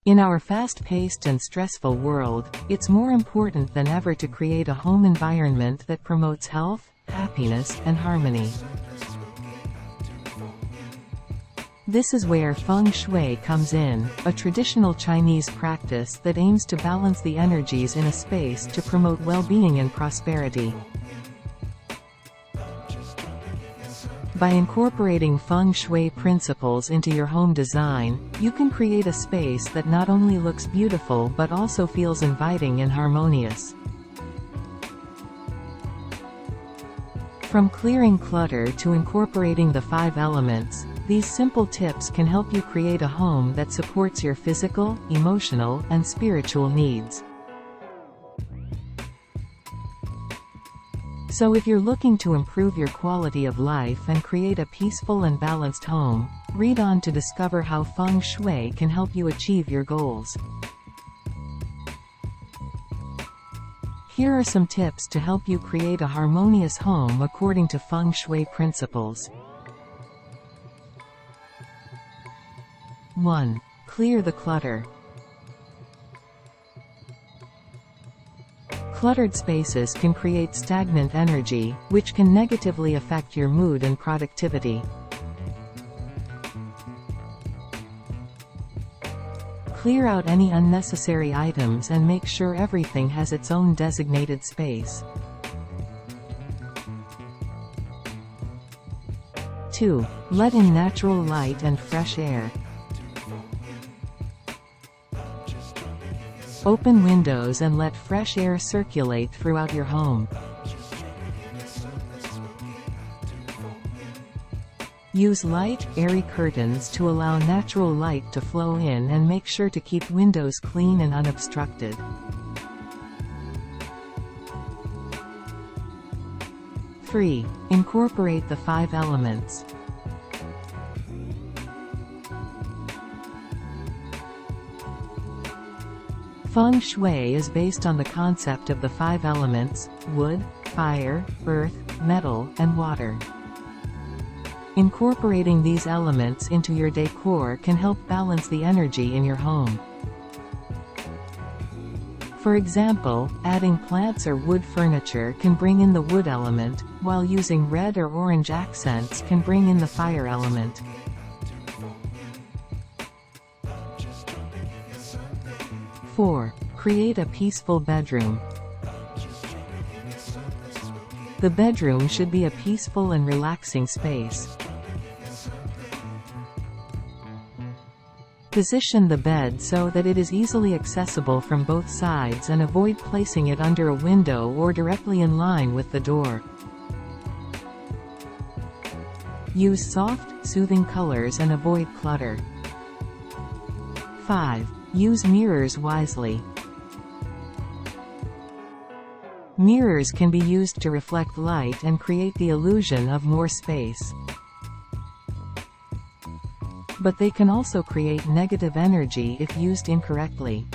In our fast-paced and stressful world, it's more important than ever to create a home environment that promotes health, happiness, and harmony. This is where Feng Shui comes in, a traditional Chinese practice that aims to balance the energies in a space to promote well-being and prosperity. By incorporating Feng Shui principles into your home design, you can create a space that not only looks beautiful but also feels inviting and harmonious. From clearing clutter to incorporating the 5 elements, these simple tips can help you create a home that supports your physical, emotional, and spiritual needs. So if you're looking to improve your quality of life and create a peaceful and balanced home, read on to discover how Feng Shui can help you achieve your goals. Here are some tips to help you create a harmonious home according to Feng Shui principles. 1. Clear the clutter. Cluttered spaces can create stagnant energy, which can negatively affect your mood and productivity. Clear out any unnecessary items and make sure everything has its own designated space. 2. Let in natural light and fresh air. Open windows and let fresh air circulate throughout your home. Use light, airy curtains to allow natural light to flow in and make sure to keep windows clean and unobstructed. 3. Incorporate the 5 elements. Feng Shui is based on the concept of the 5 elements: wood, fire, earth, metal, and water. Incorporating these elements into your decor can help balance the energy in your home. For example, adding plants or wood furniture can bring in the wood element, while using red or orange accents can bring in the fire element. 4. Create a peaceful bedroom. The bedroom should be a peaceful and relaxing space. Position the bed so that it is easily accessible from both sides and avoid placing it under a window or directly in line with the door. Use soft, soothing colors and avoid clutter. 5. Use mirrors wisely. Mirrors can be used to reflect light and create the illusion of more space. But they can also create negative energy if used incorrectly.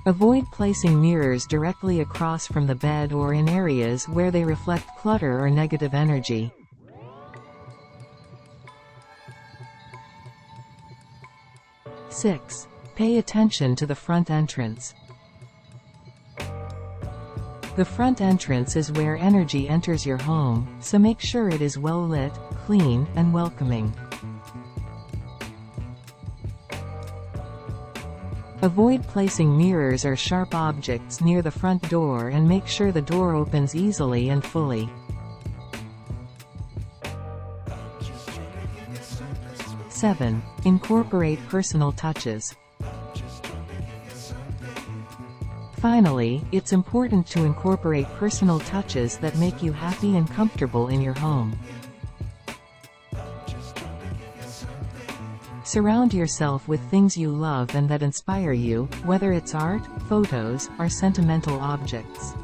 Avoid placing mirrors directly across from the bed or in areas where they reflect clutter or negative energy. 6. Pay attention to the front entrance. The front entrance is where energy enters your home, so make sure it is well lit, clean, and welcoming. Avoid placing mirrors or sharp objects near the front door and make sure the door opens easily and fully. 7. Incorporate personal touches. Finally, it's important to incorporate personal touches that make you happy and comfortable in your home. Surround yourself with things you love and that inspire you, whether it's art, photos, or sentimental objects.